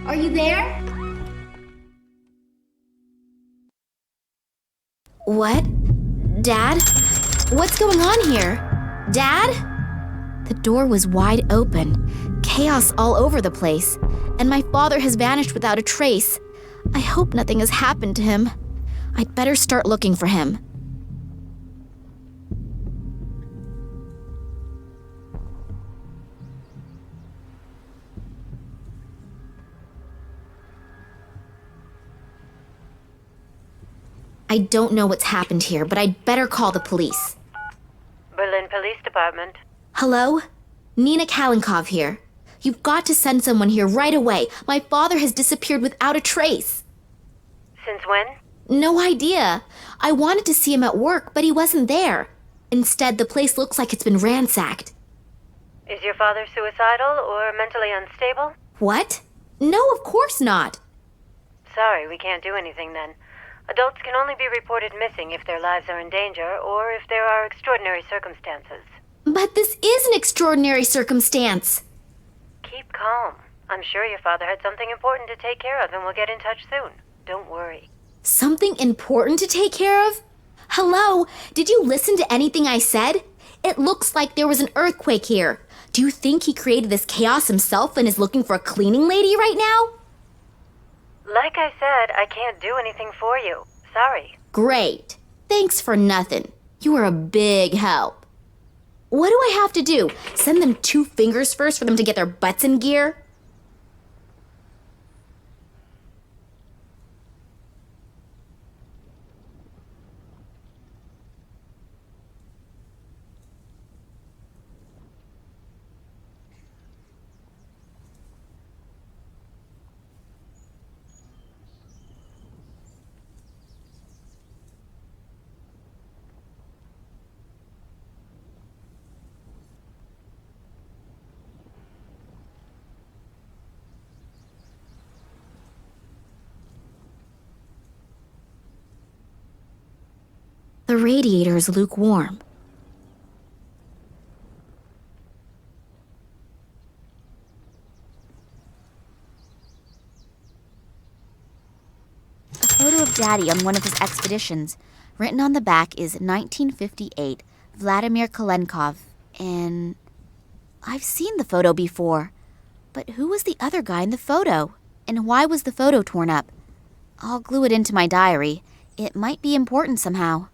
Are you there? What? Dad? What's going on here? Dad? The door was wide open, chaos all over the place, and my father has vanished without a trace. I hope nothing has happened to him. I'd better start looking for him. I don't know what's happened here, but I'd better call the police. Berlin Police Department. Hello? Nina Kalinkov here. You've got to send someone here right away. My father has disappeared without a trace. Since when? No idea. I wanted to see him at work, but he wasn't there. Instead, the place looks like it's been ransacked. Is your father suicidal or mentally unstable? What? No, of course not. Sorry, we can't do anything then. Adults can only be reported missing if their lives are in danger or if there are extraordinary circumstances. But this is an extraordinary circumstance. Keep calm. I'm sure your father had something important to take care of and we'll get in touch soon. Don't worry. Something important to take care of? Hello? Did you listen to anything I said? It looks like there was an earthquake here. Do you think he created this chaos himself and is looking for a cleaning lady right now? Like I said, I can't do anything for you. Sorry. Great. Thanks for nothing. You are a big help. What do I have to do? Send them 2 fingers first for them to get their butts in gear? The radiator is lukewarm. A photo of Daddy on one of his expeditions. Written on the back is 1958, Vladimir Kalenkov. And I've seen the photo before. But who was the other guy in the photo? And why was the photo torn up? I'll glue it into my diary. It might be important somehow.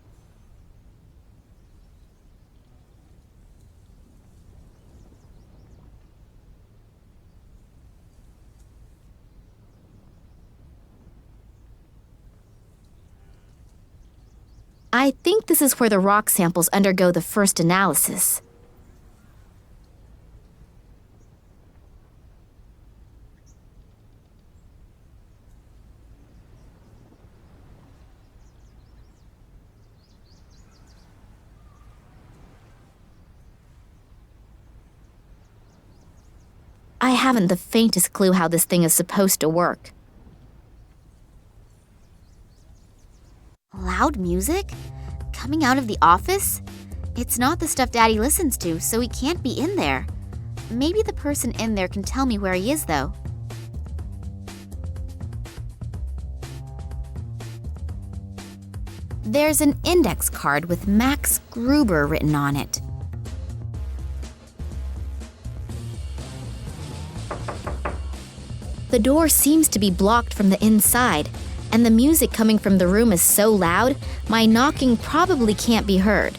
I think this is where the rock samples undergo the first analysis. I haven't the faintest clue how this thing is supposed to work. Loud music? Coming out of the office? It's not the stuff Daddy listens to, so he can't be in there. Maybe the person in there can tell me where he is, though. There's an index card with Max Gruber written on it. The door seems to be blocked from the inside, and the music coming from the room is so loud, my knocking probably can't be heard.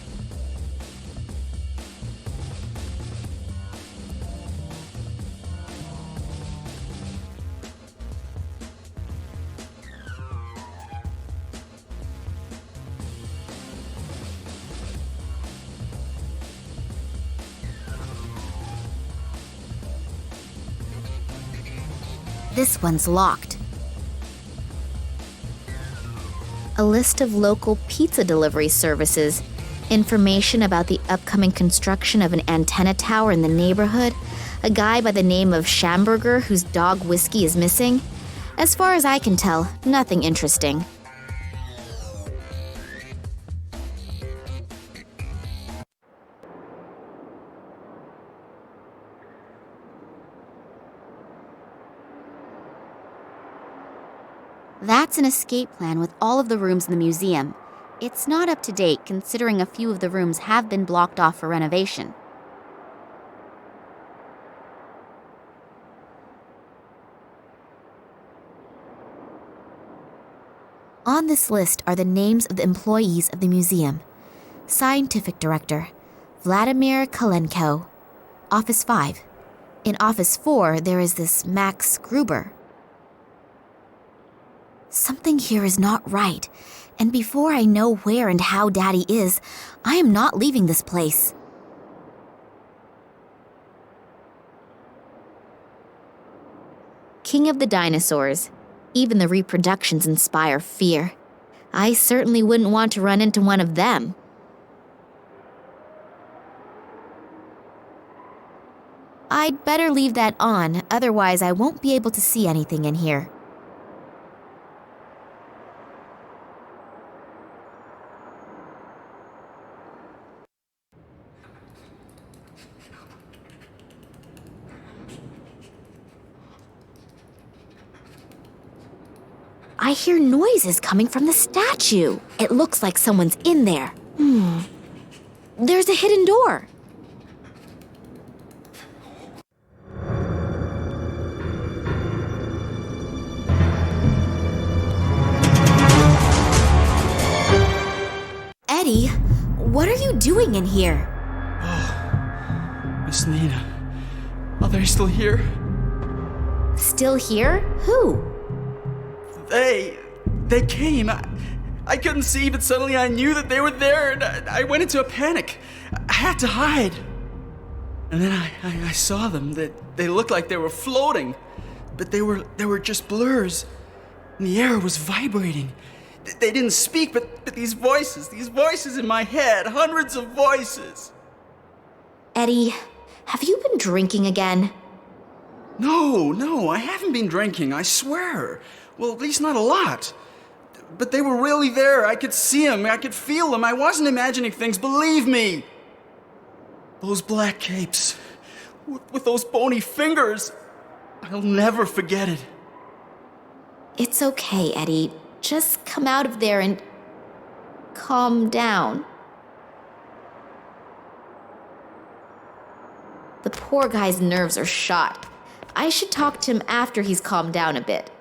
This one's locked. A list of local pizza delivery services, information about the upcoming construction of an antenna tower in the neighborhood, a guy by the name of Schamberger whose dog Whiskey is missing. As far as I can tell, nothing interesting. That's an escape plan with all of the rooms in the museum. It's not up to date considering a few of the rooms have been blocked off for renovation. On this list are the names of the employees of the museum. Scientific Director, Vladimir Kalenko. Office 5. In Office 4, there is this Max Gruber. Something here is not right, and before I know where and how Daddy is, I am not leaving this place. King of the Dinosaurs. Even the reproductions inspire fear. I certainly wouldn't want to run into one of them. I'd better leave that on, otherwise I won't be able to see anything in here. I hear noises coming from the statue. It looks like someone's in there. There's a hidden door. Eddie, what are you doing in here? Oh, Miss Nina. Are they still here? Still here? Who? They came. I couldn't see, but suddenly I knew that they were there, and I went into a panic. I had to hide. And then I saw them. They looked like they were floating, but they were just blurs. And the air was vibrating. They didn't speak, but these voices in my head, hundreds of voices. Eddie, have you been drinking again? No, I haven't been drinking, I swear. Well, at least not a lot. But they were really there. I could see them. I could feel them. I wasn't imagining things, believe me. Those black capes, with those bony fingers. I'll never forget it. It's okay, Eddie. Just come out of there and calm down. The poor guy's nerves are shot. I should talk to him after he's calmed down a bit.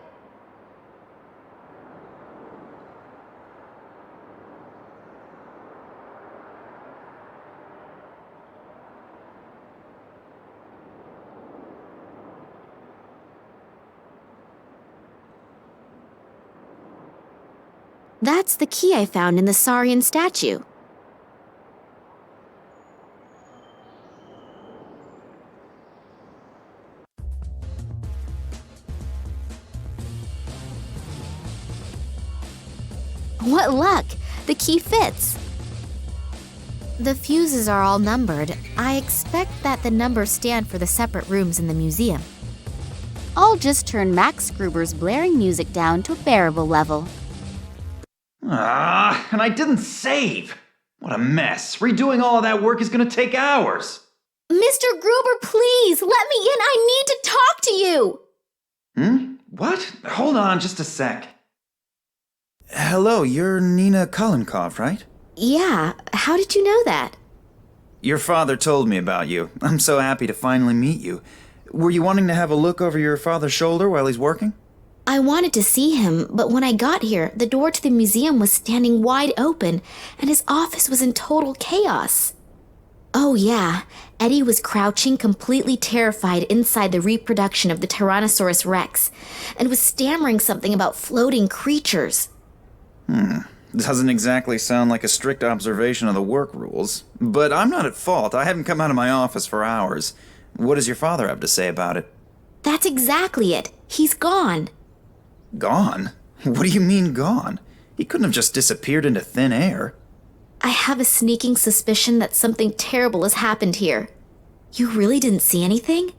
That's the key I found in the Saurian statue. What luck! The key fits. The fuses are all numbered. I expect that the numbers stand for the separate rooms in the museum. I'll just turn Max Gruber's blaring music down to a bearable level. And I didn't save. What a mess. Redoing all of that work is going to take hours. Mr. Gruber, please, let me in. I need to talk to you. What? Hold on just a sec. Hello, you're Nina Kolenkov, right? Yeah, how did you know that? Your father told me about you. I'm so happy to finally meet you. Were you wanting to have a look over your father's shoulder while he's working? I wanted to see him, but when I got here, the door to the museum was standing wide open, and his office was in total chaos. Oh yeah, Eddie was crouching, completely terrified inside the reproduction of the Tyrannosaurus Rex, and was stammering something about floating creatures. Doesn't exactly sound like a strict observation of the work rules. But I'm not at fault. I haven't come out of my office for hours. What does your father have to say about it? That's exactly it. He's gone. Gone? What do you mean gone? He couldn't have just disappeared into thin air. I have a sneaking suspicion that something terrible has happened here. You really didn't see anything?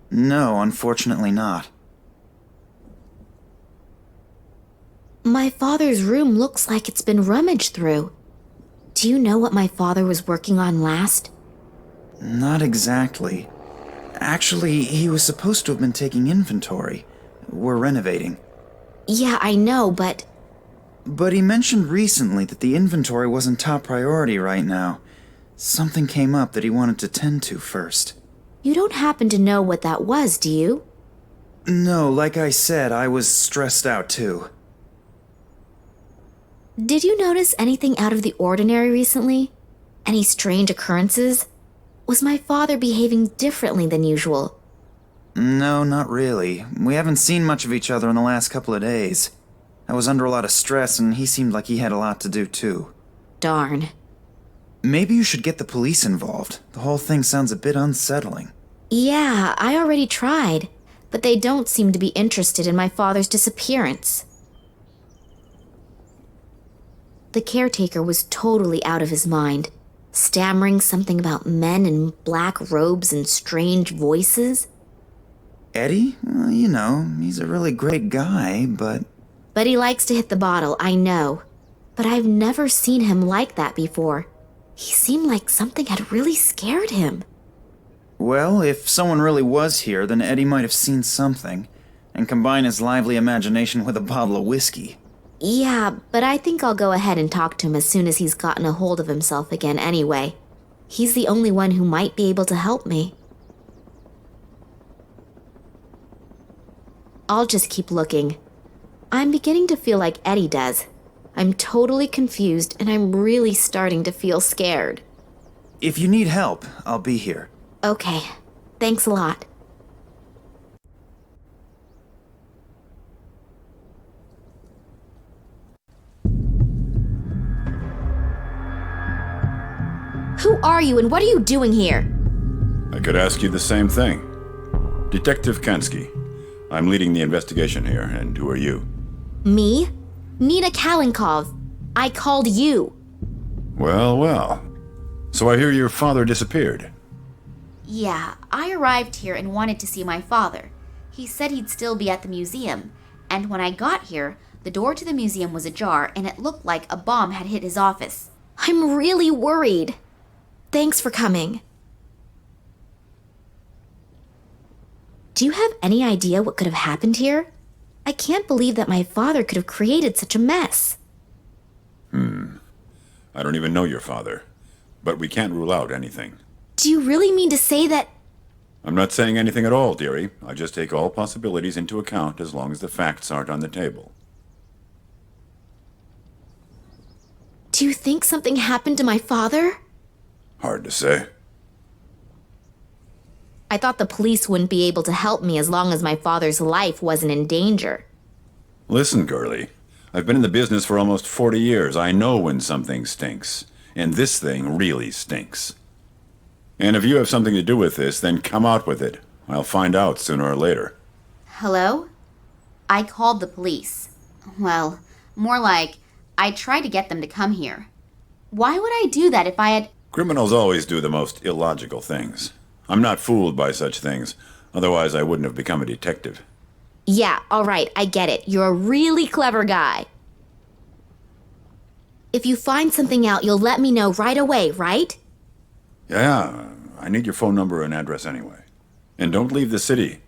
No, unfortunately not. My father's room looks like it's been rummaged through. Do you know what my father was working on last? Not exactly. Actually, he was supposed to have been taking inventory. We're renovating. Yeah, I know, but he mentioned recently that the inventory wasn't top priority right now. Something came up that he wanted to tend to first. you don't happen to know what that was, do you? No, like I said, I was stressed out too. Did you notice anything out of the ordinary recently? Any strange occurrences? Was my father behaving differently than usual? No, not really. We haven't seen much of each other in the last couple of days. I was under a lot of stress, and he seemed like he had a lot to do too. Darn. Maybe you should get the police involved. The whole thing sounds a bit unsettling. Yeah, I already tried, but they don't seem to be interested in my father's disappearance. The caretaker was totally out of his mind, stammering something about men in black robes and strange voices. Eddie? Well, you know, he's a really great guy, but... But he likes to hit the bottle, I know. But I've never seen him like that before. He seemed like something had really scared him. Well, if someone really was here, then Eddie might have seen something, and combine his lively imagination with a bottle of whiskey. Yeah, but I think I'll go ahead and talk to him as soon as he's gotten a hold of himself again anyway. He's the only one who might be able to help me. I'll just keep looking. I'm beginning to feel like Eddie does. I'm totally confused, and I'm really starting to feel scared. If you need help, I'll be here. Okay, thanks a lot. Who are you and what are you doing here? I could ask you the same thing. Detective Kansky. I'm leading the investigation here, and who are you? Me? Nina Kalinkov. I called you. Well, well. So I hear your father disappeared. Yeah, I arrived here and wanted to see my father. He said he'd still be at the museum, and when I got here, the door to the museum was ajar and it looked like a bomb had hit his office. I'm really worried. Thanks for coming. Do you have any idea what could have happened here? I can't believe that my father could have created such a mess. I don't even know your father, but we can't rule out anything. Do you really mean to say that... I'm not saying anything at all, dearie. I just take all possibilities into account as long as the facts aren't on the table. Do you think something happened to my father? Hard to say. I thought the police wouldn't be able to help me as long as my father's life wasn't in danger. Listen, girlie. I've been in the business for almost 40 years. I know when something stinks. And this thing really stinks. And if you have something to do with this, then come out with it. I'll find out sooner or later. Hello? I called the police. Well, more like, I tried to get them to come here. Why would I do that if I had... Criminals always do the most illogical things. I'm not fooled by such things. Otherwise, I wouldn't have become a detective. Yeah, all right, I get it. You're a really clever guy. If you find something out, you'll let me know right away, right? Yeah, I need your phone number and address anyway. And don't leave the city.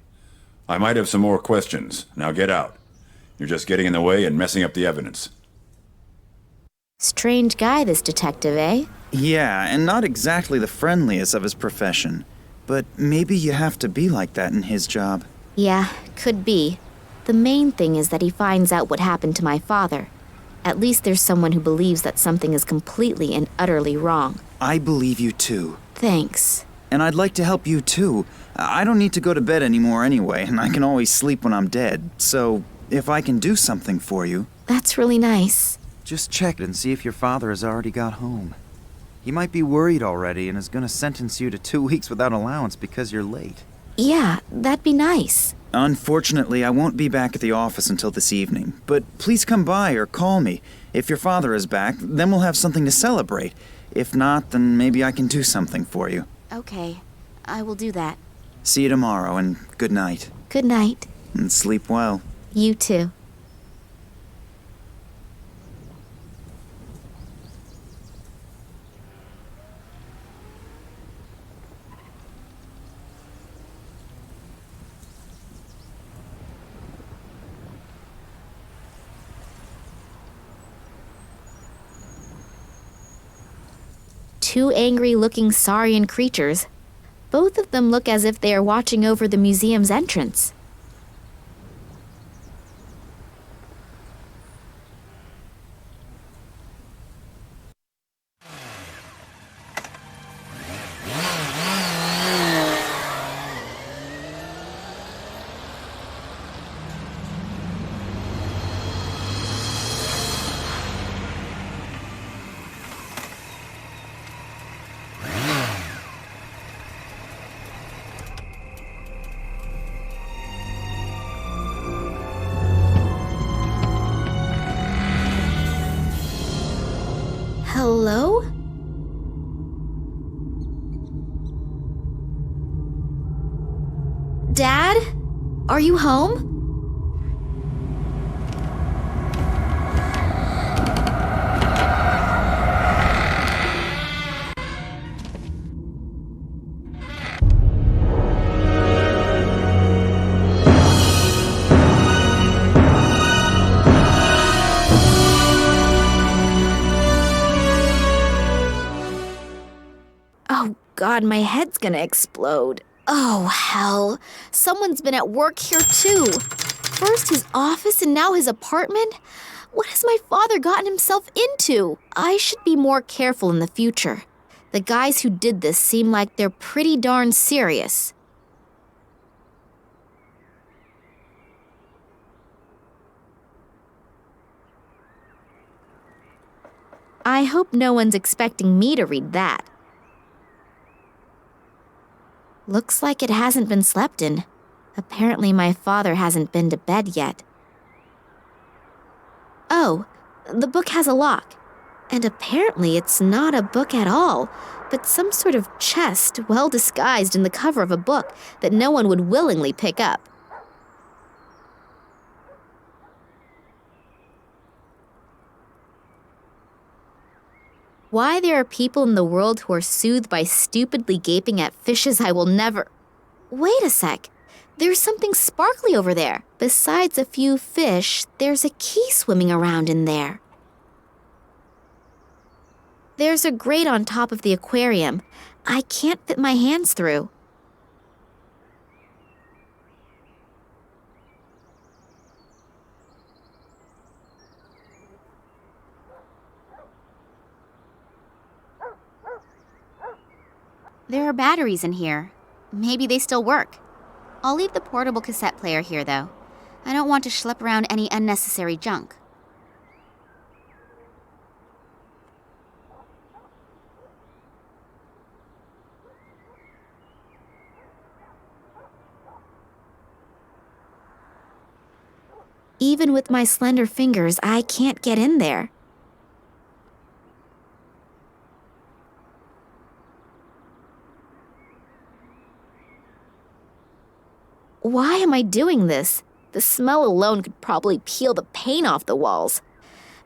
I might have some more questions. Now get out. You're just getting in the way and messing up the evidence. Strange guy, this detective, eh? Yeah, and not exactly the friendliest of his profession. But maybe you have to be like that in his job. Yeah, could be. The main thing is that he finds out what happened to my father. At least there's someone who believes that something is completely and utterly wrong. I believe you too. Thanks. And I'd like to help you too. I don't need to go to bed anymore anyway, and I can always sleep when I'm dead. So, if I can do something for you... That's really nice. Just check and see if your father has already got home. He might be worried already and is going to sentence you to 2 weeks without allowance because you're late. Yeah, that'd be nice. Unfortunately, I won't be back at the office until this evening, but please come by or call me. If your father is back, then we'll have something to celebrate. If not, then maybe I can do something for you. Okay, I will do that. See you tomorrow, and good night. Good night. And sleep well. You too. Two angry-looking saurian creatures. Both of them look as if they are watching over the museum's entrance. Hello? Dad? Are you home? Oh God, my head's gonna explode. Oh hell, someone's been at work here too. First his office and now his apartment? What has my father gotten himself into? I should be more careful in the future. The guys who did this seem like they're pretty darn serious. I hope no one's expecting me to read that. Looks like it hasn't been slept in. Apparently my father hasn't been to bed yet. Oh, the book has a lock. And apparently it's not a book at all, but some sort of chest well disguised in the cover of a book that no one would willingly pick up. Why there are people in the world who are soothed by stupidly gaping at fishes I will never... Wait a sec. There's something sparkly over there. Besides a few fish, there's a key swimming around in there. There's a grate on top of the aquarium. I can't fit my hands through. There are batteries in here. Maybe they still work. I'll leave the portable cassette player here, though. I don't want to schlep around any unnecessary junk. Even with my slender fingers, I can't get in there. Why am I doing this? The smell alone could probably peel the paint off the walls.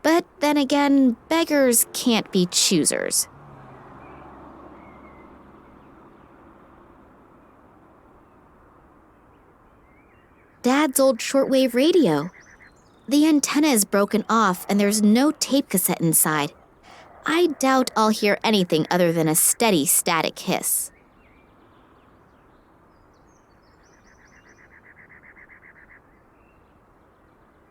But then again, beggars can't be choosers. Dad's old shortwave radio. The antenna is broken off and there's no tape cassette inside. I doubt I'll hear anything other than a steady static hiss.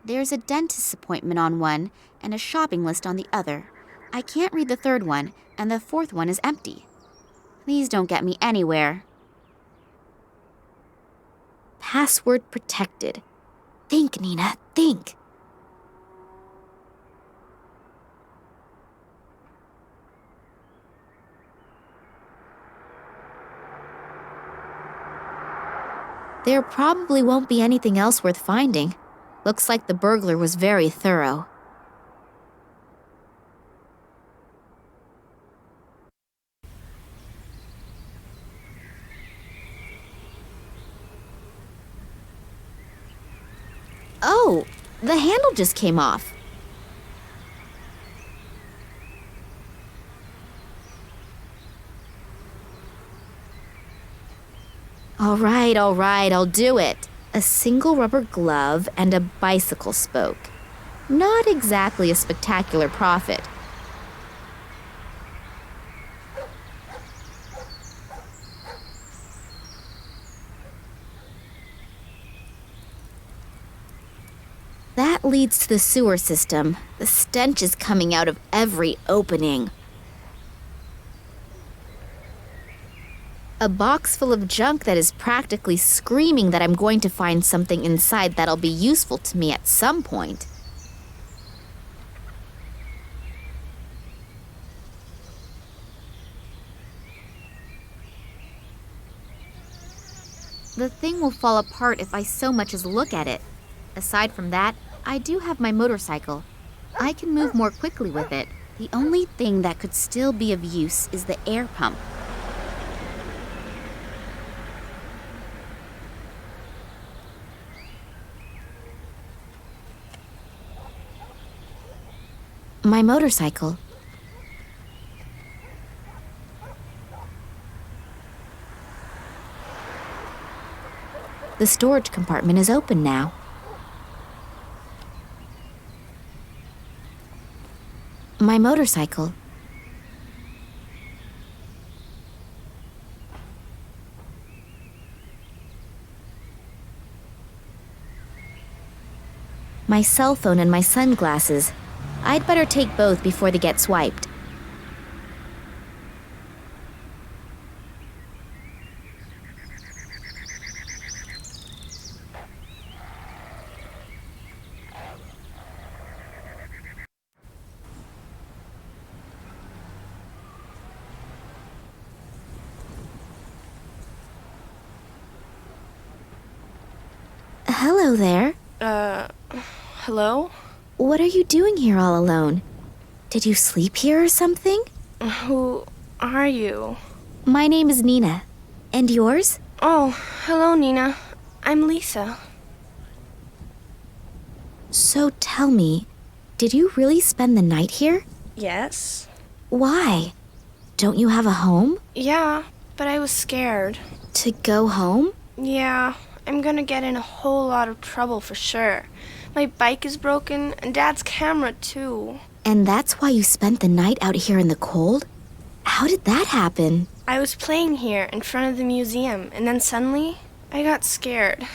There's a dentist's appointment on one and a shopping list on the other. I can't read the third one, and the fourth one is empty. These don't get me anywhere. Password protected. Think, Nina, think. There probably won't be anything else worth finding. Looks like the burglar was very thorough. Oh, the handle just came off. All right, I'll do it. A single rubber glove and a bicycle spoke. Not exactly a spectacular profit. That leads to the sewer system. The stench is coming out of every opening. A box full of junk that is practically screaming that I'm going to find something inside that'll be useful to me at some point. The thing will fall apart if I so much as look at it. Aside from that, I do have my motorcycle. I can move more quickly with it. The only thing that could still be of use is the air pump. My motorcycle. The storage compartment is open now. My motorcycle. My cell phone and my sunglasses. I'd better take both before they get swiped. Hello there. Hello? What are you doing here all alone? Did you sleep here or something? Who are you? My name is Nina. And yours? Oh, hello, Nina. I'm Lisa. So tell me, did you really spend the night here? Yes? Why? Don't you have a home? Yeah, but I was scared. To go home? Yeah, I'm gonna get in a whole lot of trouble for sure. My bike is broken, and Dad's camera, too. And that's why you spent the night out here in the cold? How did that happen? I was playing here in front of the museum, and then suddenly, I got scared.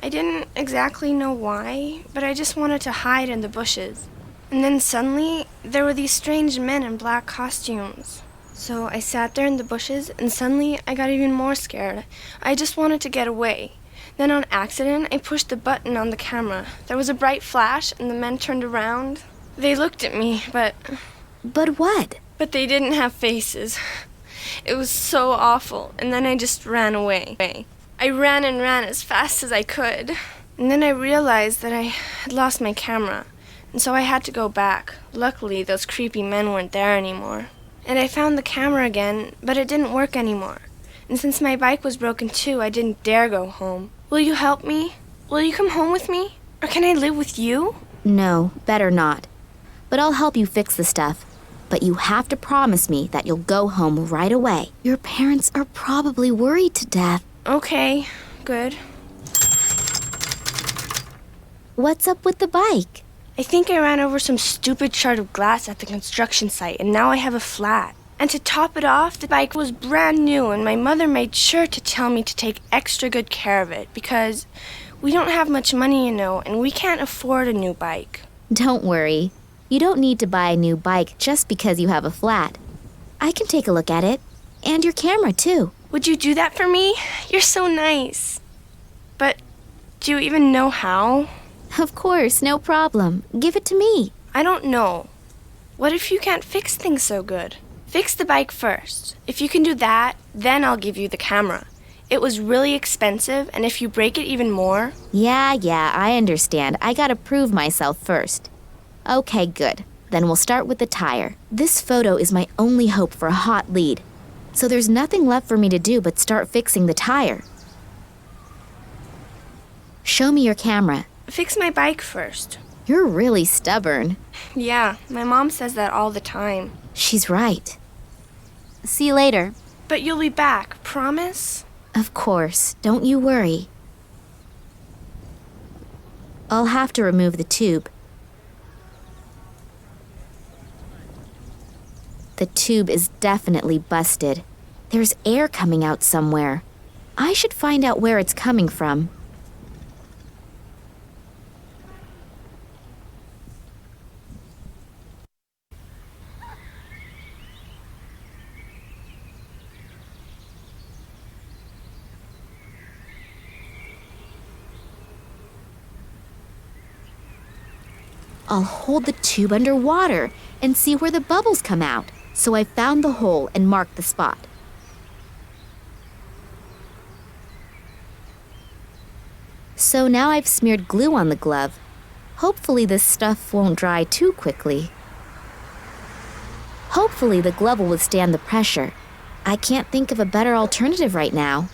I didn't exactly know why, but I just wanted to hide in the bushes. And then suddenly, there were these strange men in black costumes. So I sat there in the bushes, and suddenly, I got even more scared. I just wanted to get away. Then on accident, I pushed the button on the camera. There was a bright flash, and the men turned around. They looked at me, but... But what? But they didn't have faces. It was so awful, and then I just ran away. I ran and ran as fast as I could. And then I realized that I had lost my camera, and so I had to go back. Luckily, those creepy men weren't there anymore. And I found the camera again, but it didn't work anymore. And since my bike was broken too, I didn't dare go home. Will you help me? Will you come home with me? Or can I live with you? No, better not. But I'll help you fix the stuff. But you have to promise me that you'll go home right away. Your parents are probably worried to death. Okay, good. What's up with the bike? I think I ran over some stupid shard of glass at the construction site, and now I have a flat. And to top it off, the bike was brand new, and my mother made sure to tell me to take extra good care of it, because we don't have much money, and we can't afford a new bike. Don't worry. You don't need to buy a new bike just because you have a flat. I can take a look at it. And your camera, too. Would you do that for me? You're so nice. But do you even know how? Of course, no problem. Give it to me. I don't know. What if you can't fix things so good? Fix the bike first. If you can do that, then I'll give you the camera. It was really expensive, and if you break it even more... Yeah, I understand. I gotta prove myself first. Okay, good. Then we'll start with the tire. This photo is my only hope for a hot lead. So there's nothing left for me to do but start fixing the tire. Show me your camera. Fix my bike first. You're really stubborn. Yeah, my mom says that all the time. She's right. See you later. But you'll be back, promise? Of course, don't you worry. I'll have to remove the tube. The tube is definitely busted. There's air coming out somewhere. I should find out where it's coming from. I'll hold the tube underwater and see where the bubbles come out. So I found the hole and marked the spot. So now I've smeared glue on the glove. Hopefully this stuff won't dry too quickly. Hopefully the glove will withstand the pressure. I can't think of a better alternative right now.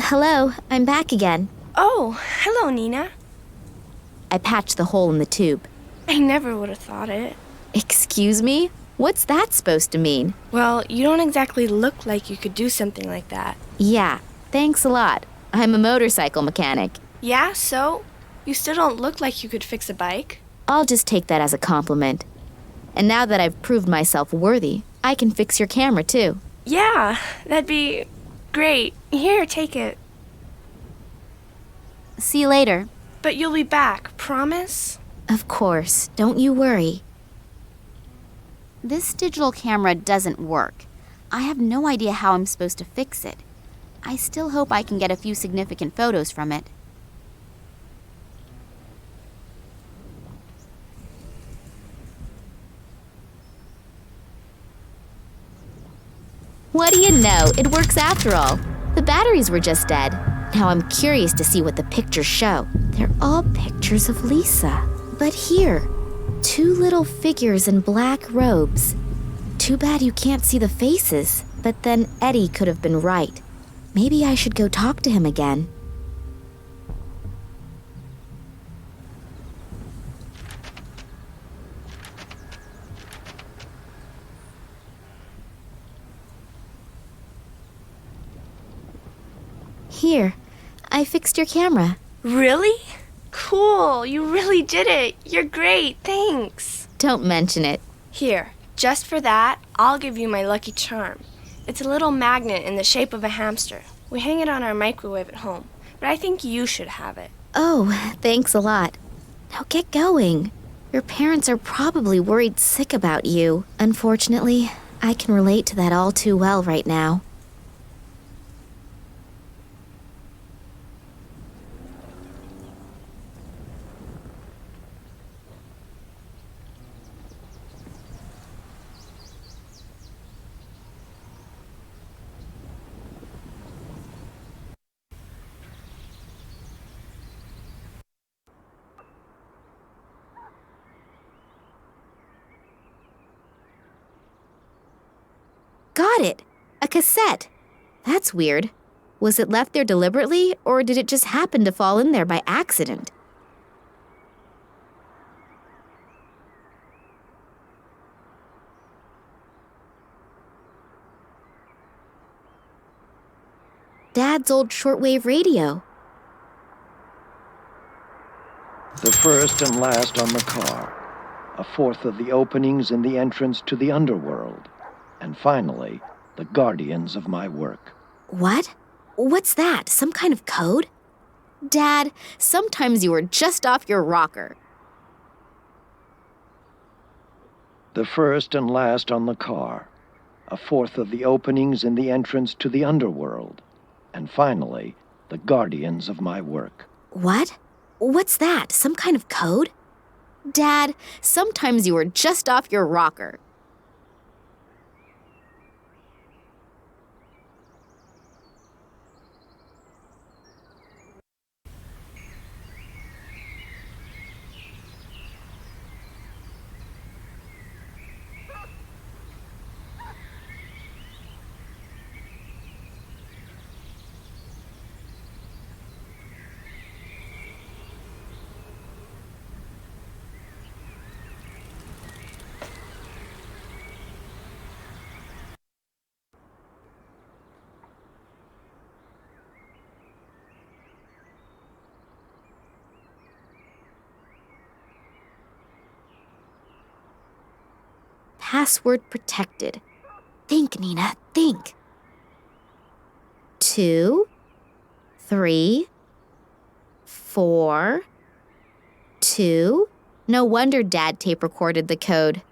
Hello, I'm back again. Oh, hello, Nina. I patched the hole in the tube. I never would have thought it. Excuse me? What's that supposed to mean? Well, you don't exactly look like you could do something like that. Yeah, thanks a lot. I'm a motorcycle mechanic. Yeah, so? You still don't look like you could fix a bike. I'll just take that as a compliment. And now that I've proved myself worthy, I can fix your camera too. Yeah, that'd be great. Here, take it. See you later. But you'll be back, promise? Of course, don't you worry. This digital camera doesn't work. I have no idea how I'm supposed to fix it. I still hope I can get a few significant photos from it. What do you know? It works after all. The batteries were just dead. Now I'm curious to see what the pictures show. They're all pictures of Lisa. But here, 2 little figures in black robes. Too bad you can't see the faces. But then Eddie could have been right. Maybe I should go talk to him again. Here, I fixed your camera. Really? Cool, you really did it. You're great, thanks. Don't mention it. Here, just for that, I'll give you my lucky charm. It's a little magnet in the shape of a hamster. We hang it on our microwave at home, but I think you should have it. Oh, thanks a lot. Now get going. Your parents are probably worried sick about you. Unfortunately, I can relate to that all too well right now. Got it! A cassette! That's weird. Was it left there deliberately, or did it just happen to fall in there by accident? Dad's old shortwave radio. The first and last on the car. A fourth of the openings in the entrance to the underworld. And finally, the guardians of my work. What? What's that? Some kind of code? Dad, sometimes you are just off your rocker. The first and last on the car. a fourth of the openings in the entrance to the underworld, and finally, the guardians of my work. What? What's that? Some kind of code? Dad, sometimes you are just off your rocker. Password protected. Think, Nina, think. 2, 3, 4, 2. No wonder Dad tape recorded the code.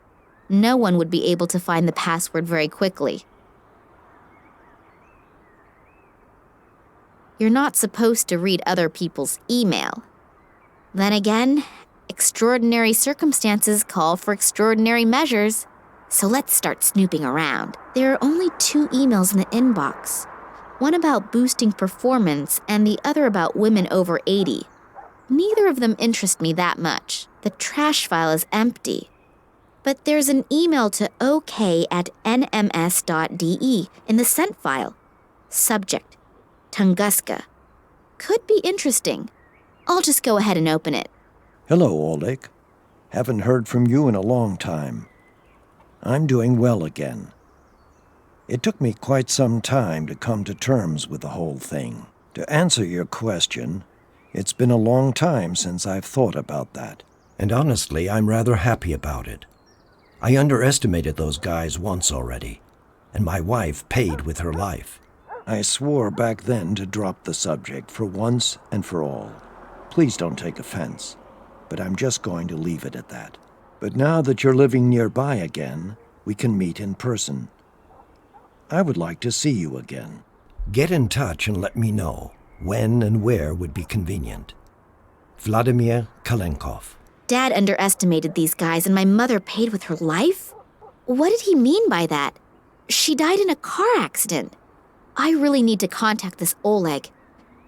No one would be able to find the password very quickly. You're not supposed to read other people's email. Then again, extraordinary circumstances call for extraordinary measures. So let's start snooping around. There are only 2 emails in the inbox. One about boosting performance and the other about women over 80. Neither of them interest me that much. The trash file is empty. But there's an email to ok@nms.de in the sent file. Subject, Tunguska. Could be interesting. I'll just go ahead and open it. Hello, Oleg. Haven't heard from you in a long time. I'm doing well again. It took me quite some time to come to terms with the whole thing. To answer your question, it's been a long time since I've thought about that. And honestly, I'm rather happy about it. I underestimated those guys once already, and my wife paid with her life. I swore back then to drop the subject for once and for all. Please don't take offense, but I'm just going to leave it at that. But now that you're living nearby again, we can meet in person. I would like to see you again. Get in touch and let me know when and where would be convenient. Vladimir Kalenkov. Dad underestimated these guys and my mother paid with her life? What did he mean by that? She died in a car accident. I really need to contact this Oleg.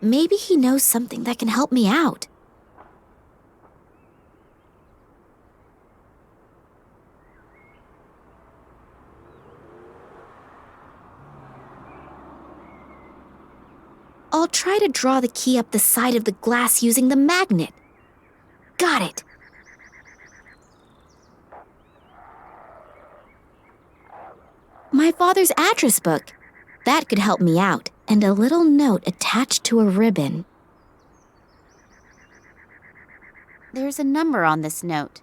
Maybe he knows something that can help me out. I'll try to draw the key up the side of the glass using the magnet. Got it. My father's address book. That could help me out. And a little note attached to a ribbon. There's a number on this note.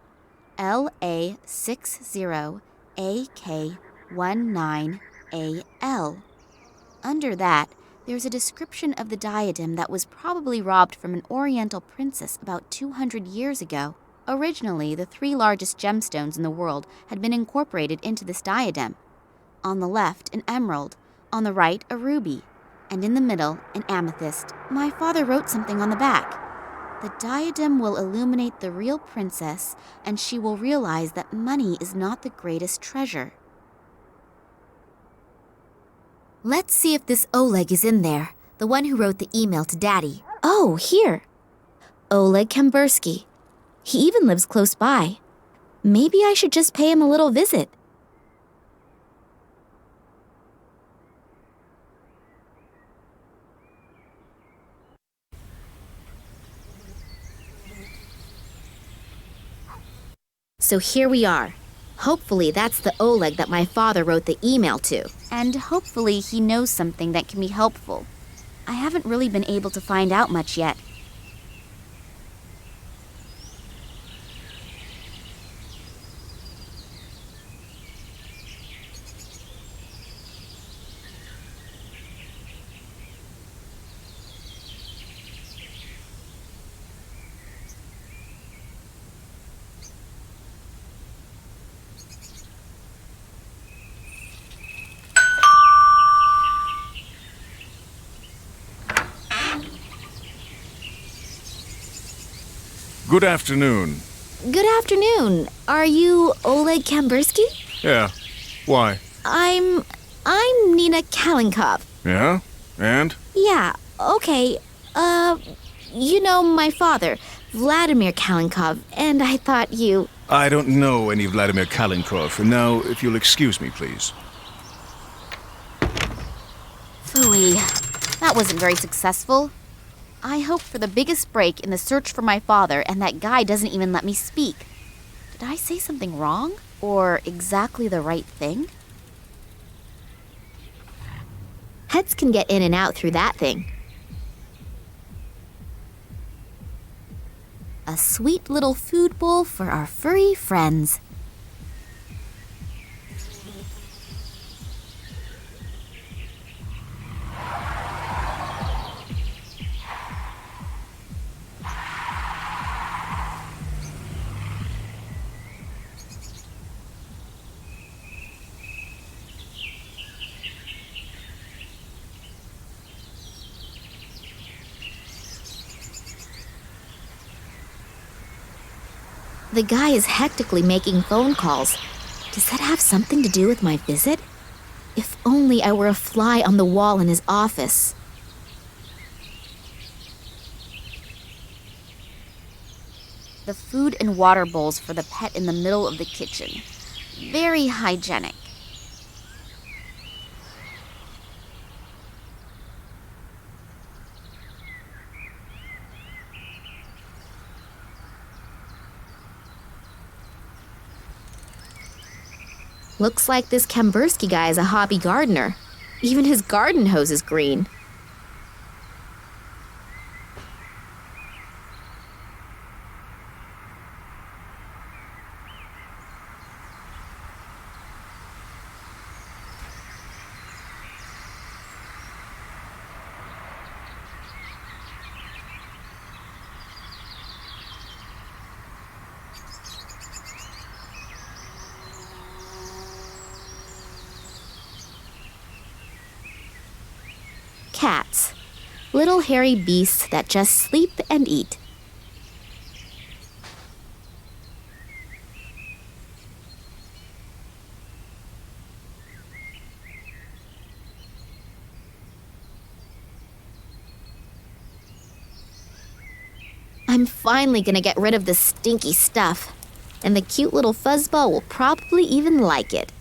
LA60AK19AL. Under that, there's a description of the diadem that was probably robbed from an Oriental princess about 200 years ago. Originally, the 3 largest gemstones in the world had been incorporated into this diadem. On the left, an emerald. On the right, a ruby. And in the middle, an amethyst. My father wrote something on the back. The diadem will illuminate the real princess, and she will realize that money is not the greatest treasure. Let's see if this Oleg is in there, the one who wrote the email to Daddy. Oh, here. Oleg Kambursky. He even lives close by. Maybe I should just pay him a little visit. So here we are. Hopefully that's the Oleg that my father wrote the email to. And hopefully he knows something that can be helpful. I haven't really been able to find out much yet. Good afternoon. Good afternoon. Are you Oleg Kambursky? Yeah. Why? I'm Nina Kalinkov. Yeah? And? Yeah, okay. You know my father, Vladimir Kalinkov, and I thought you... I don't know any Vladimir Kalinkov. And now, if you'll excuse me, please. Phooey. That wasn't very successful. I hoped for the biggest break in the search for my father, and that guy doesn't even let me speak. Did I say something wrong? Or exactly the right thing? Heads can get in and out through that thing. A sweet little food bowl for our furry friends. The guy is hectically making phone calls. Does that have something to do with my visit? If only I were a fly on the wall in his office. The food and water bowls for the pet in the middle of the kitchen. Very hygienic. Looks like this Kambursky guy is a hobby gardener. Even his garden hose is green. Cats. Little hairy beasts that just sleep and eat. I'm finally gonna get rid of this stinky stuff, and the cute little fuzzball will probably even like it.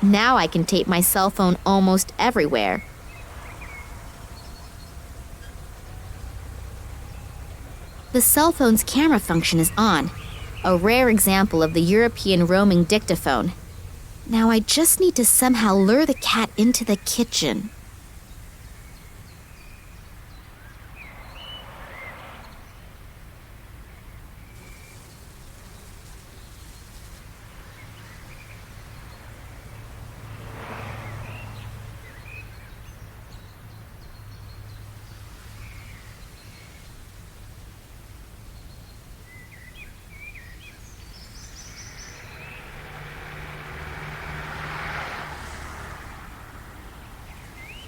Now I can tape my cell phone almost everywhere. The cell phone's camera function is on, a rare example of the European roaming dictaphone. Now I just need to somehow lure the cat into the kitchen.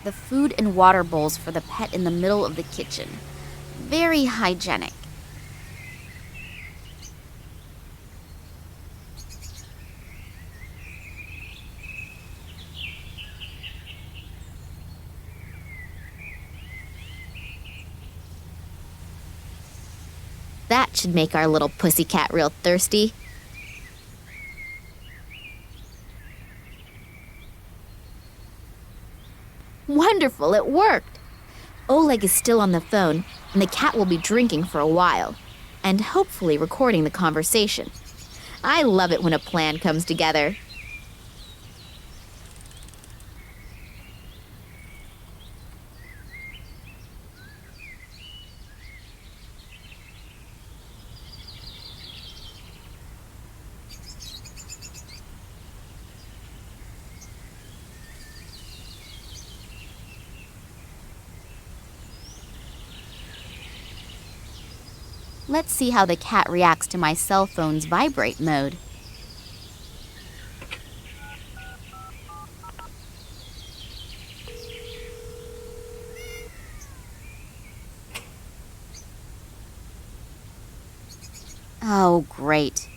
The food and water bowls for the pet in the middle of the kitchen. Very hygienic. That should make our little pussycat real thirsty. Wonderful, it worked! Oleg is still on the phone, and the cat will be drinking for a while, and hopefully recording the conversation. I love it when a plan comes together. Let's see how the cat reacts to my cell phone's vibrate mode. Oh, great.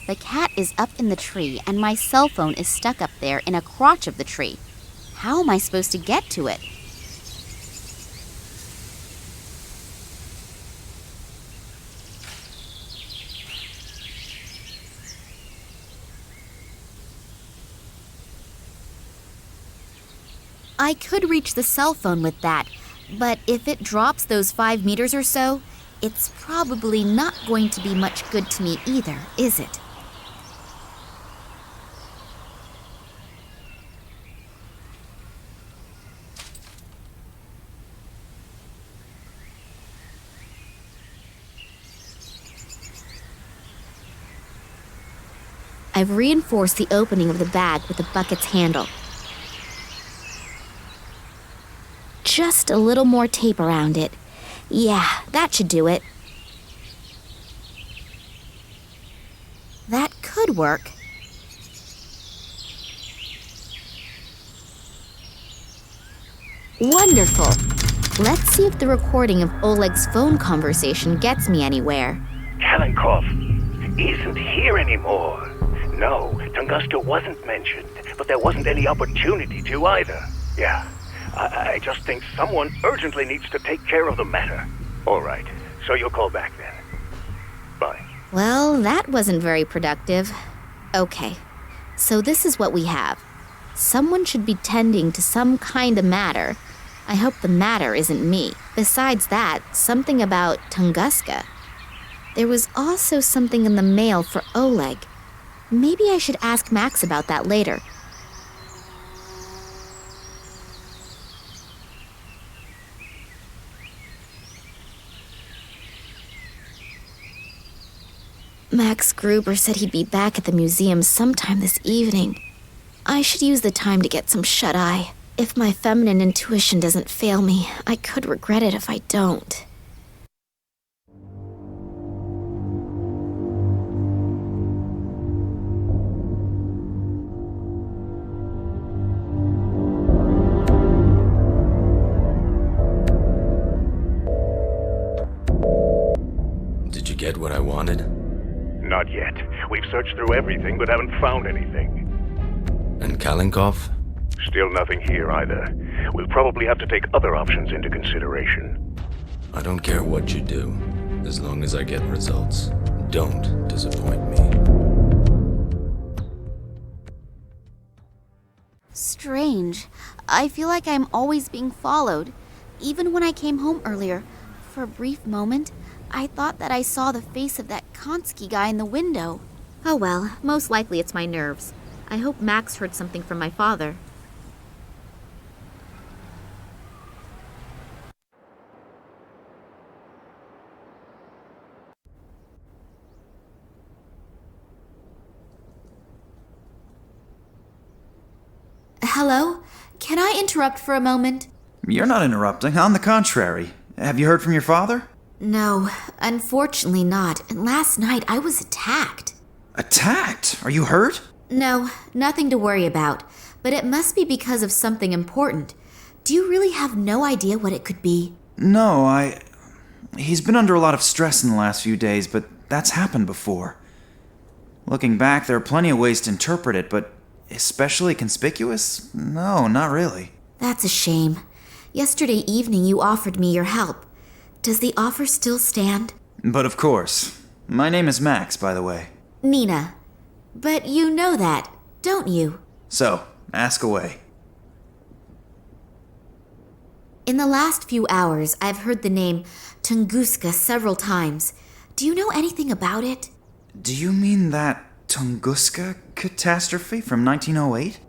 The cat is up in the tree, and my cell phone is stuck up there in a crotch of the tree. How am I supposed to get to it? I could reach the cell phone with that, but if it drops those 5 meters or so, it's probably not going to be much good to me either, is it? I've reinforced the opening of the bag with the bucket's handle. Just a little more tape around it. Yeah, that should do it. That could work. Wonderful. Let's see if the recording of Oleg's phone conversation gets me anywhere. Kalenkov isn't here anymore. No, Tunguska wasn't mentioned, but there wasn't any opportunity to either. Yeah. I just think someone urgently needs to take care of the matter. All right, so you'll call back then. Bye. Well, that wasn't very productive. Okay, so this is what we have. Someone should be tending to some kind of matter. I hope the matter isn't me. Besides that, something about Tunguska. There was also something in the mail for Oleg. Maybe I should ask Max about that later. Max Gruber said he'd be back at the museum sometime this evening. I should use the time to get some shut-eye. If my feminine intuition doesn't fail me, I could regret it if I don't. Did you get what I wanted? Not yet. We've searched through everything but haven't found anything. And Kalenkov? Still nothing here either. We'll probably have to take other options into consideration. I don't care what you do, as long as I get results. Don't disappoint me. Strange. I feel like I'm always being followed. Even when I came home earlier, for a brief moment, I thought that I saw the face of that Konsky guy in the window. Oh well, most likely it's my nerves. I hope Max heard something from my father. Hello? Can I interrupt for a moment? You're not interrupting. On the contrary. Have you heard from your father? No, unfortunately not. And last night I was attacked. Attacked? Are you hurt? No, nothing to worry about. But it must be because of something important. Do you really have no idea what it could be? No, He's been under a lot of stress in the last few days, but that's happened before. Looking back, there are plenty of ways to interpret it, but especially conspicuous? No, not really. That's a shame. Yesterday evening you offered me your help. Does the offer still stand? But of course. My name is Max, by the way. Nina. But you know that, don't you? So, ask away. In the last few hours, I've heard the name Tunguska several times. Do you know anything about it? Do you mean that Tunguska catastrophe from 1908?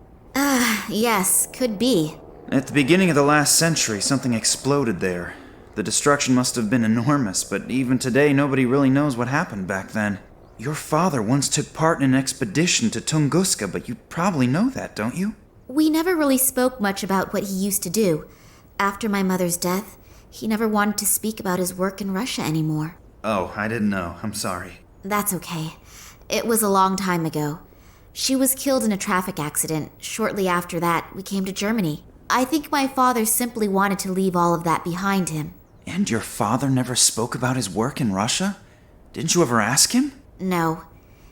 Yes, could be. At the beginning of the last century, something exploded there. The destruction must have been enormous, but even today nobody really knows what happened back then. Your father once took part in an expedition to Tunguska, but you probably know that, don't you? We never really spoke much about what he used to do. After my mother's death, he never wanted to speak about his work in Russia anymore. Oh, I didn't know. I'm sorry. That's okay. It was a long time ago. She was killed in a traffic accident. Shortly after that, we came to Germany. I think my father simply wanted to leave all of that behind him. And your father never spoke about his work in Russia? Didn't you ever ask him? No.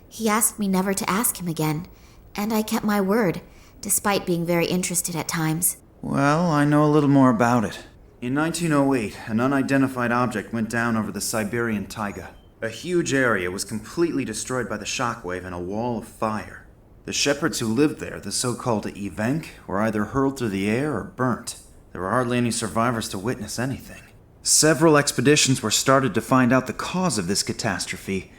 He asked me never to ask him again, and I kept my word, despite being very interested at times. Well, I know a little more about it. In 1908, an unidentified object went down over the Siberian taiga. A huge area was completely destroyed by the shockwave and a wall of fire. The shepherds who lived there, the so-called ITA-ENG, were either hurled through the air or burnt. There were hardly any survivors to witness anything. Several expeditions were started to find out the cause of this catastrophe,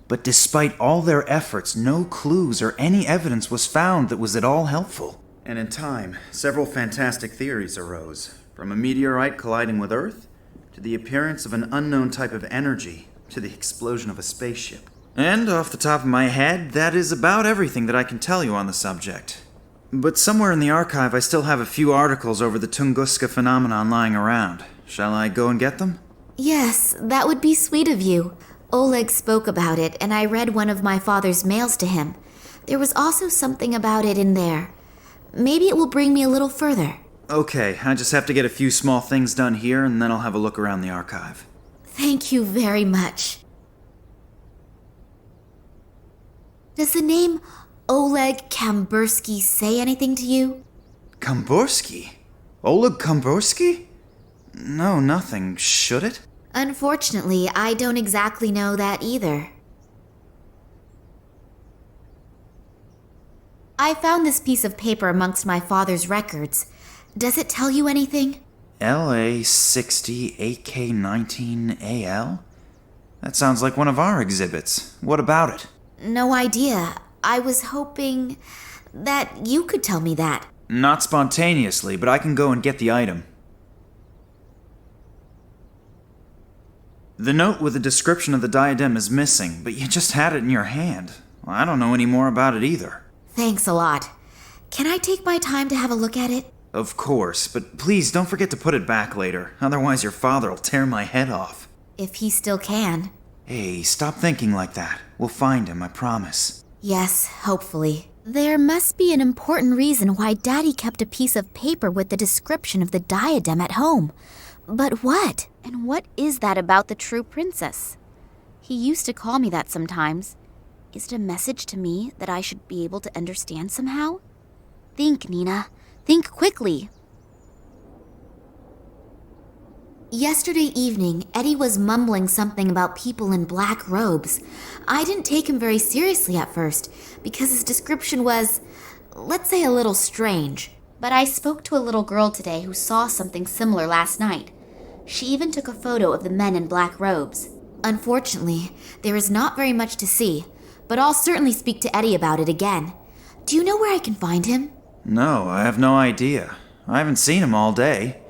but despite all their efforts, no clues or any evidence was found that was at all helpful. And in time, several fantastic theories arose, from a meteorite colliding with Earth, to the appearance of an unknown type of energy, to the explosion of a spaceship. And off the top of my head, that is about everything that I can tell you on the subject. But somewhere in the archive I still have a few articles over the Tunguska phenomenon lying around. Shall I go and get them? Yes, that would be sweet of you. Oleg spoke about it, and I read one of my father's mails to him. There was also something about it in there. Maybe it will bring me a little further. Okay, I just have to get a few small things done here, and then I'll have a look around the archive. Thank you very much. Does the name Oleg Kambursky say anything to you? Kambursky? Oleg Kambursky? No, nothing. Should it? Unfortunately, I don't exactly know that either. I found this piece of paper amongst my father's records. Does it tell you anything? LA60 AK19AL? That sounds like one of our exhibits. What about it? No idea. I was hoping that you could tell me that. Not spontaneously, but I can go and get the item. The note with the description of the diadem is missing, but you just had it in your hand. Well, I don't know any more about it either. Thanks a lot. Can I take my time to have a look at it? Of course, but please don't forget to put it back later. Otherwise your father will tear my head off. If he still can. Hey, stop thinking like that. We'll find him, I promise. Yes, hopefully. There must be an important reason why Daddy kept a piece of paper with the description of the diadem at home. But what? And what is that about the true princess? He used to call me that sometimes. Is it a message to me that I should be able to understand somehow? Think, Nina. Think quickly. Yesterday evening, Eddie was mumbling something about people in black robes. I didn't take him very seriously at first, because his description was, let's say, a little strange. But I spoke to a little girl today who saw something similar last night. She even took a photo of the men in black robes. Unfortunately, there is not very much to see, but I'll certainly speak to Eddie about it again. Do you know where I can find him? No, I have no idea. I haven't seen him all day.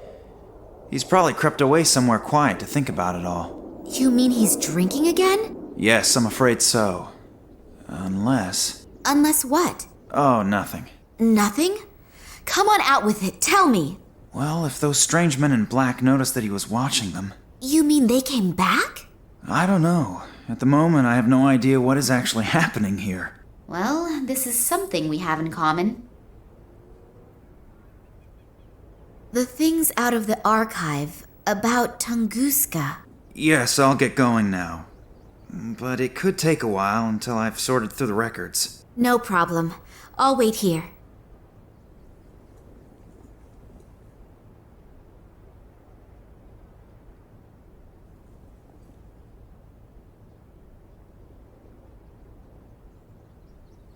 He's probably crept away somewhere quiet to think about it all. You mean he's drinking again? Yes, I'm afraid so. Unless... Unless what? Oh, nothing. Nothing? Come on out with it, tell me. Well, if those strange men in black noticed that he was watching them... You mean they came back? I don't know. At the moment, I have no idea what is actually happening here. Well, this is something we have in common. The things out of the archive about Tunguska. Yes, I'll get going now. But it could take a while until I've sorted through the records. No problem. I'll wait here.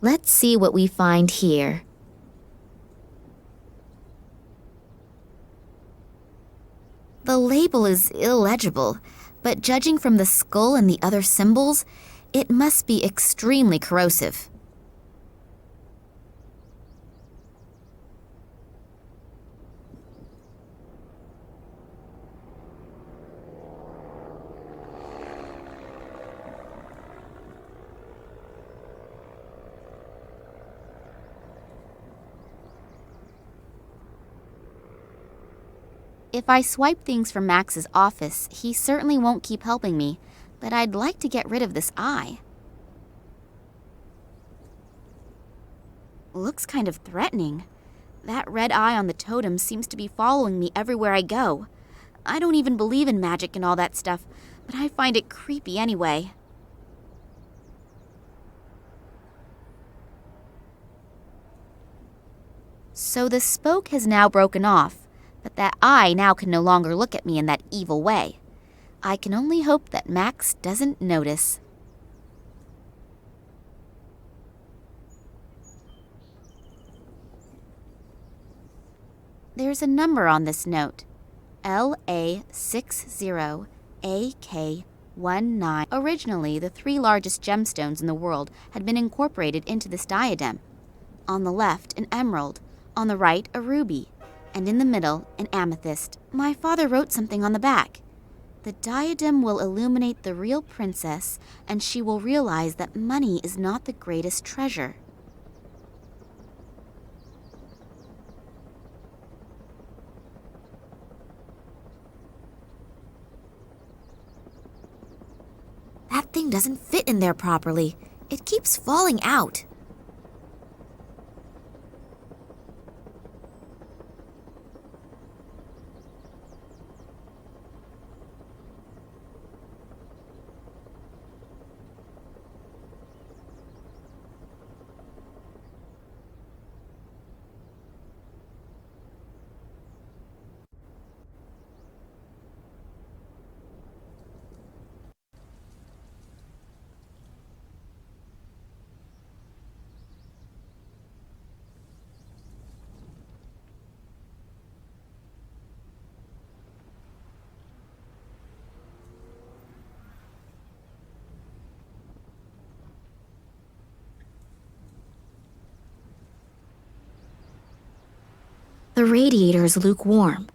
Let's see what we find here. The label is illegible, but judging from the skull and the other symbols, it must be extremely corrosive. If I swipe things from Max's office, he certainly won't keep helping me, but I'd like to get rid of this eye. Looks kind of threatening. That red eye on the totem seems to be following me everywhere I go. I don't even believe in magic and all that stuff, but I find it creepy anyway. So the spoke has now broken off, but that eye now can no longer look at me in that evil way. I can only hope that Max doesn't notice. There's a number on this note. LA60AK19. Originally, the 3 largest gemstones in the world had been incorporated into this diadem. On the left, an emerald. On the right, a ruby. And in the middle, an amethyst. My father wrote something on the back. The diadem will illuminate the real princess, and she will realize that money is not the greatest treasure. That thing doesn't fit in there properly. It keeps falling out. The radiator is lukewarm.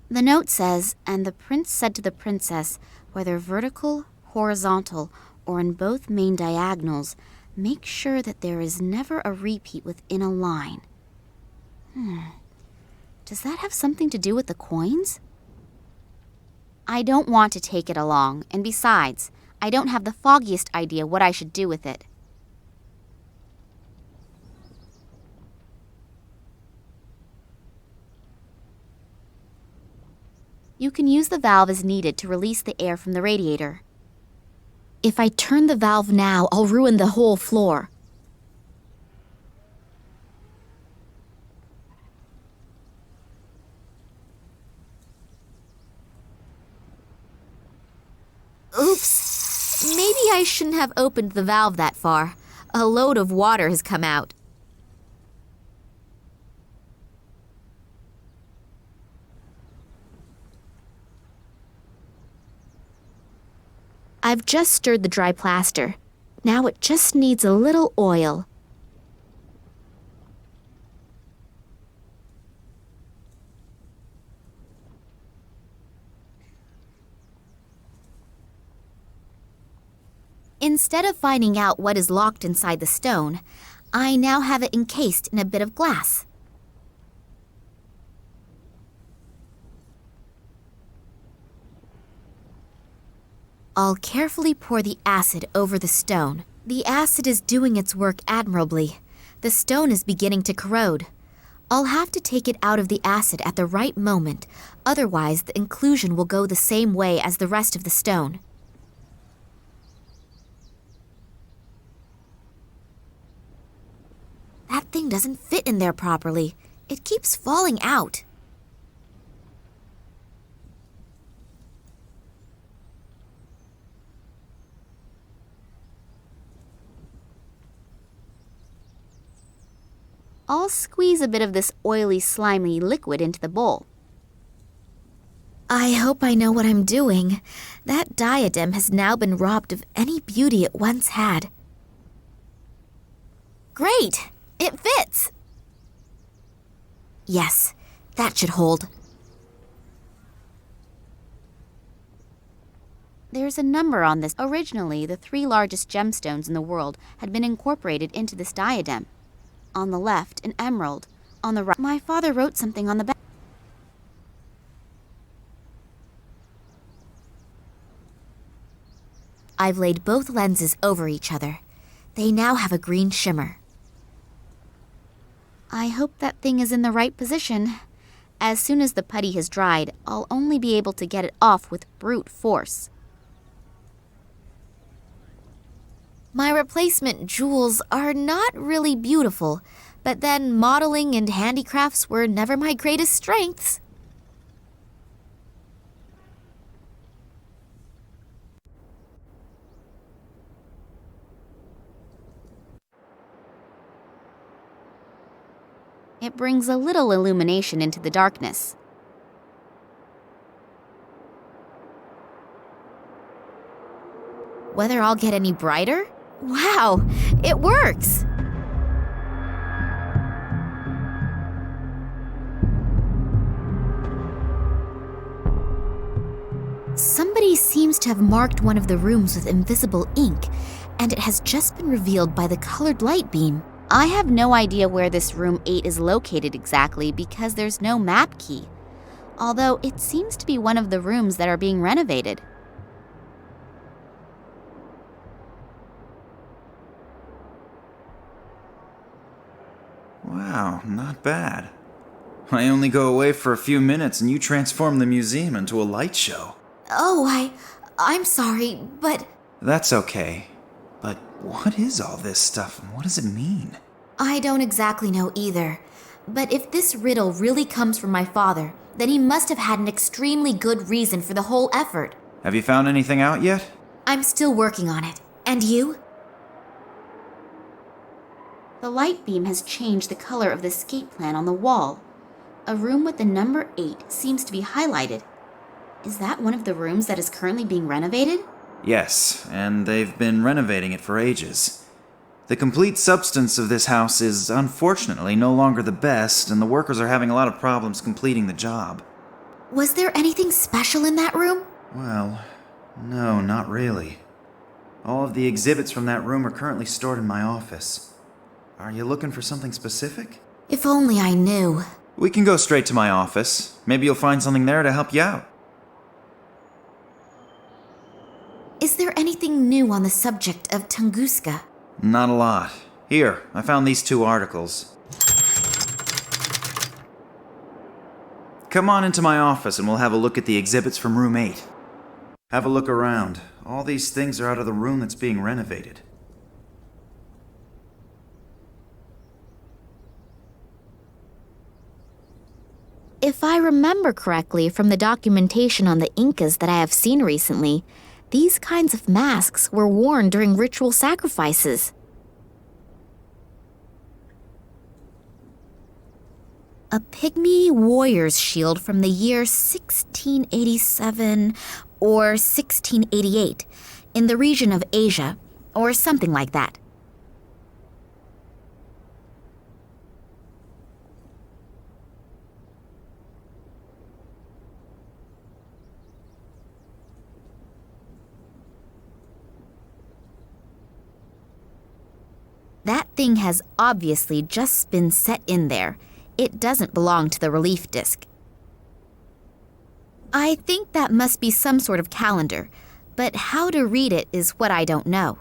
The note says, "And the prince said to the princess, whether vertical, horizontal, or in both main diagonals, make sure that there is never a repeat within a line." Does that have something to do with the coins? I don't want to take it along, and besides, I don't have the foggiest idea what I should do with it. You can use the valve as needed to release the air from the radiator. If I turn the valve now, I'll ruin the whole floor. Oops. Maybe I shouldn't have opened the valve that far. A load of water has come out. I've just stirred the dry plaster. Now it just needs a little oil. Instead of finding out what is locked inside the stone, I now have it encased in a bit of glass. I'll carefully pour the acid over the stone. The acid is doing its work admirably. The stone is beginning to corrode. I'll have to take it out of the acid at the right moment, otherwise the inclusion will go the same way as the rest of the stone. That thing doesn't fit in there properly. It keeps falling out. I'll squeeze a bit of this oily, slimy liquid into the bowl. I hope I know what I'm doing. That diadem has now been robbed of any beauty it once had. Great! It fits! Yes, that should hold. There's a number on this. Originally, the 3 largest gemstones in the world had been incorporated into this diadem. On the left, an emerald. On the right, my father wrote something on the back. I've laid both lenses over each other. They now have a green shimmer. I hope that thing is in the right position. As soon as the putty has dried, I'll only be able to get it off with brute force. My replacement jewels are not really beautiful, but then modeling and handicrafts were never my greatest strengths. It brings a little illumination into the darkness. Whether I'll get any brighter? Wow, it works! Somebody seems to have marked one of the rooms with invisible ink, and it has just been revealed by the colored light beam. I have no idea where this room 8 is located exactly because there's no map key, although it seems to be one of the rooms that are being renovated. Wow, not bad. I only go away for a few minutes and you transform the museum into a light show. Oh, I'm sorry, but... That's okay. But what is all this stuff and what does it mean? I don't exactly know either. But if this riddle really comes from my father, then he must have had an extremely good reason for the whole effort. Have you found anything out yet? I'm still working on it. And you? The light beam has changed the color of the escape plan on the wall. A room with the number 8 seems to be highlighted. Is that one of the rooms that is currently being renovated? Yes, and they've been renovating it for ages. The complete substance of this house is unfortunately no longer the best, and the workers are having a lot of problems completing the job. Was there anything special in that room? Well, no, not really. All of the exhibits from that room are currently stored in my office. Are you looking for something specific? If only I knew. We can go straight to my office. Maybe you'll find something there to help you out. Is there anything new on the subject of Tunguska? Not a lot. Here, I found these 2 articles. Come on into my office and we'll have a look at the exhibits from room 8. Have a look around. All these things are out of the room that's being renovated. If I remember correctly from the documentation on the Incas that I have seen recently, these kinds of masks were worn during ritual sacrifices. A pygmy warrior's shield from the year 1687 or 1688 in the region of Asia, or something like that. That thing has obviously just been set in there. It doesn't belong to the relief disc. I think that must be some sort of calendar, but how to read it is what I don't know.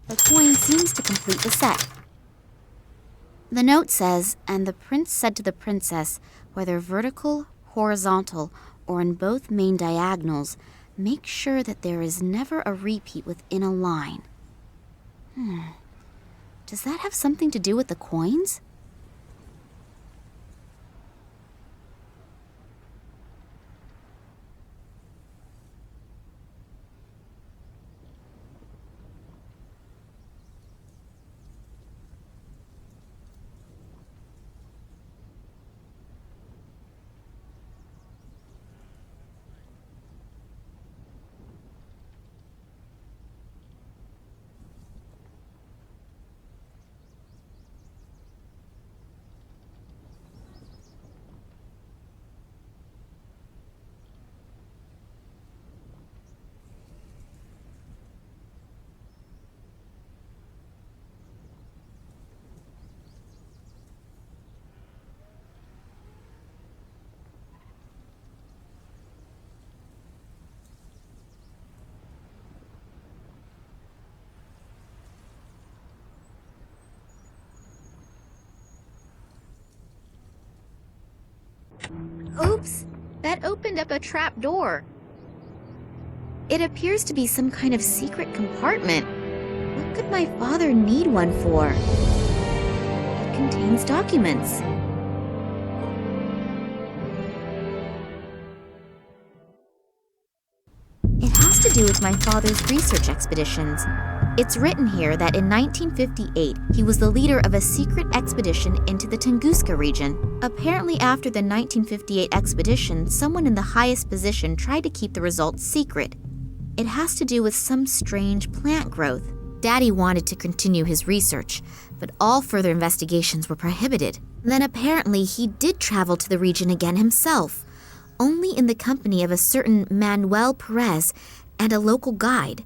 The coin seems to complete the set. The note says, and the prince said to the princess, whether vertical, horizontal, or in both main diagonals, make sure that there is never a repeat within a line. Does that have something to do with the coins? Oops, that opened up a trap door. It appears to be some kind of secret compartment. What could my father need one for? It contains documents. It has to do with my father's research expeditions. It's written here that in 1958, he was the leader of a secret expedition into the Tunguska region. Apparently, after the 1958 expedition, someone in the highest position tried to keep the results secret. It has to do with some strange plant growth. Daddy wanted to continue his research, but all further investigations were prohibited. Then apparently he did travel to the region again himself, only in the company of a certain Manuel Perez and a local guide.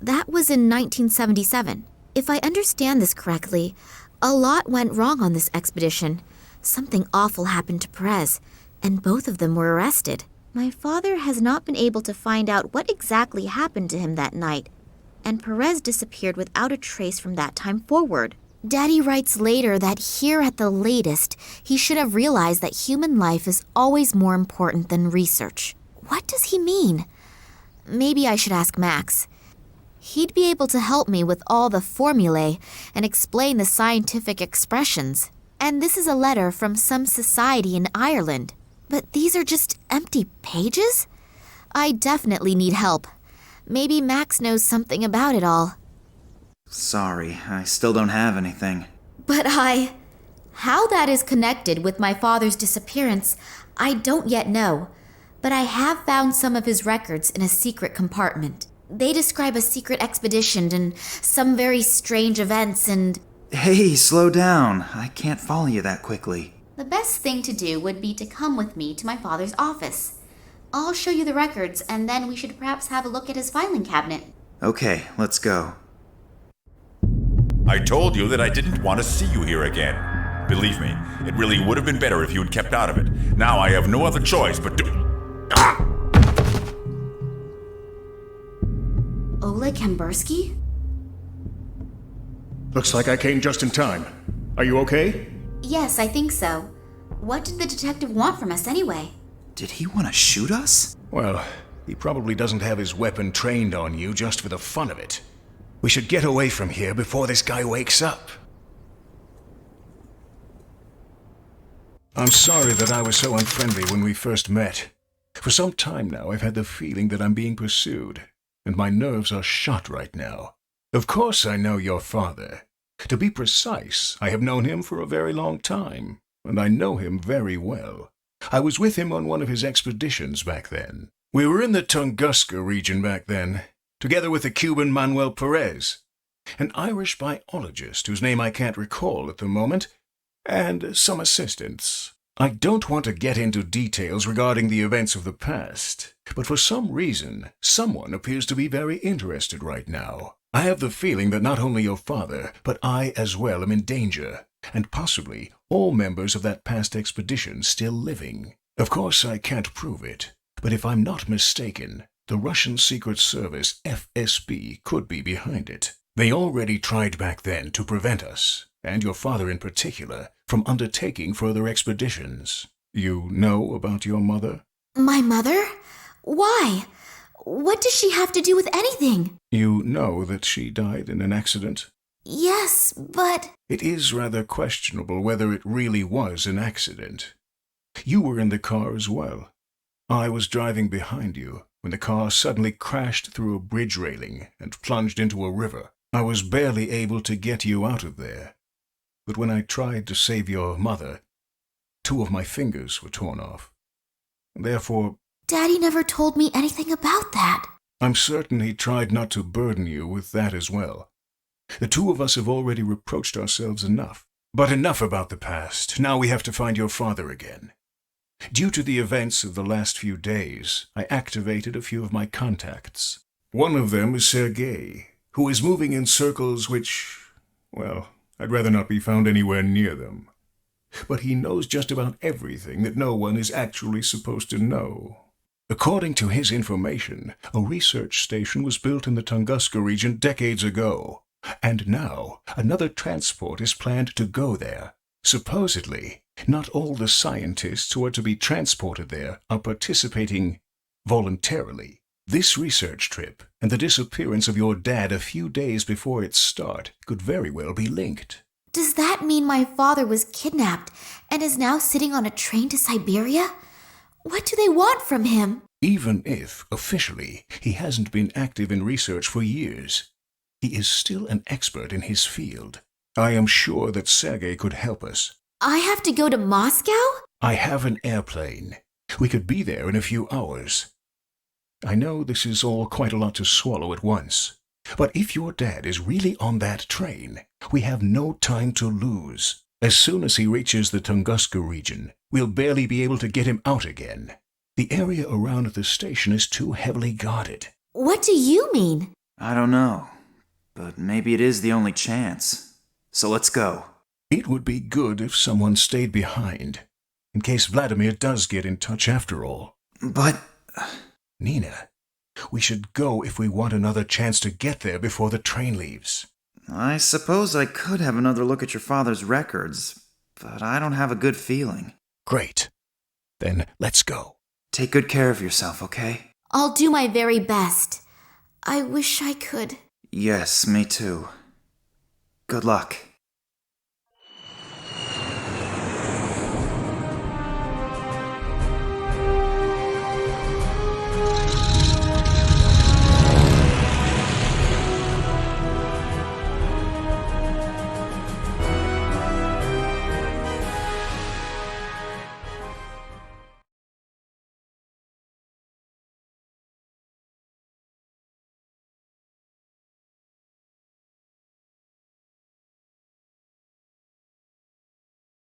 That was in 1977. If I understand this correctly, a lot went wrong on this expedition. Something awful happened to Perez, and both of them were arrested. My father has not been able to find out what exactly happened to him that night, and Perez disappeared without a trace from that time forward. Daddy writes later that here at the latest, he should have realized that human life is always more important than research. What does he mean? Maybe I should ask Max. He'd be able to help me with all the formulae and explain the scientific expressions. And this is a letter from some society in Ireland. But these are just empty pages? I definitely need help. Maybe Max knows something about it all. Sorry, I still don't have anything. But how that is connected with my father's disappearance, I don't yet know. But I have found some of his records in a secret compartment. They describe a secret expedition and some very strange events and... Hey, slow down. I can't follow you that quickly. The best thing to do would be to come with me to my father's office. I'll show you the records, and then we should perhaps have a look at his filing cabinet. Okay, let's go. I told you that I didn't want to see you here again. Believe me, it really would have been better if you had kept out of it. Now I have no other choice but to... Ah! Oleg Kambursky? Looks like I came just in time. Are you okay? Yes, I think so. What did the detective want from us anyway? Did he want to shoot us? Well, he probably doesn't have his weapon trained on you just for the fun of it. We should get away from here before this guy wakes up. I'm sorry that I was so unfriendly when we first met. For some time now, I've had the feeling that I'm being pursued, and my nerves are shot right now. Of course I know your father. To be precise, I have known him for a very long time, and I know him very well. I was with him on one of his expeditions back then. We were in the Tunguska region back then, together with the Cuban Manuel Perez, an Irish biologist whose name I can't recall at the moment, and some assistants. I don't want to get into details regarding the events of the past, but for some reason, someone appears to be very interested right now. I have the feeling that not only your father, but I as well am in danger, and possibly all members of that past expedition still living. Of course, I can't prove it, but if I'm not mistaken, the Russian Secret Service, FSB, could be behind it. They already tried back then to prevent us, and your father in particular, from undertaking further expeditions. You know about your mother? My mother? Why? What does she have to do with anything? You know that she died in an accident? Yes, but... It is rather questionable whether it really was an accident. You were in the car as well. I was driving behind you when the car suddenly crashed through a bridge railing and plunged into a river. I was barely able to get you out of there. But when I tried to save your mother, 2 of my fingers were torn off. Therefore... Daddy never told me anything about that. I'm certain he tried not to burden you with that as well. The 2 of us have already reproached ourselves enough. But enough about the past. Now we have to find your father again. Due to the events of the last few days, I activated a few of my contacts. One of them is Sergei, who is moving in circles which, well, I'd rather not be found anywhere near them. But he knows just about everything that no one is actually supposed to know. According to his information, a research station was built in the Tunguska region decades ago, and now another transport is planned to go there. Supposedly, Not all the scientists who are to be transported there are participating voluntarily. This research trip and the disappearance of your dad a few days before its start could very well be linked. Does that mean my father was kidnapped and is now sitting on a train to Siberia? What do they want from him? Even if, officially, he hasn't been active in research for years, he is still an expert in his field. I am sure that Sergei could help us. I have to go to Moscow? I have an airplane. We could be there in a few hours. I know this is all quite a lot to swallow at once, but if your dad is really on that train, we have no time to lose. As soon as he reaches the Tunguska region, we'll barely be able to get him out again. The area around the station is too heavily guarded. What do you mean? I don't know, but maybe it is the only chance. So let's go. It would be good if someone stayed behind, in case Vladimir does get in touch after all. But... Nina, we should go if we want another chance to get there before the train leaves. I suppose I could have another look at your father's records, but I don't have a good feeling. Great. Then let's go. Take good care of yourself, okay? I'll do my very best. I wish I could. Yes, me too. Good luck.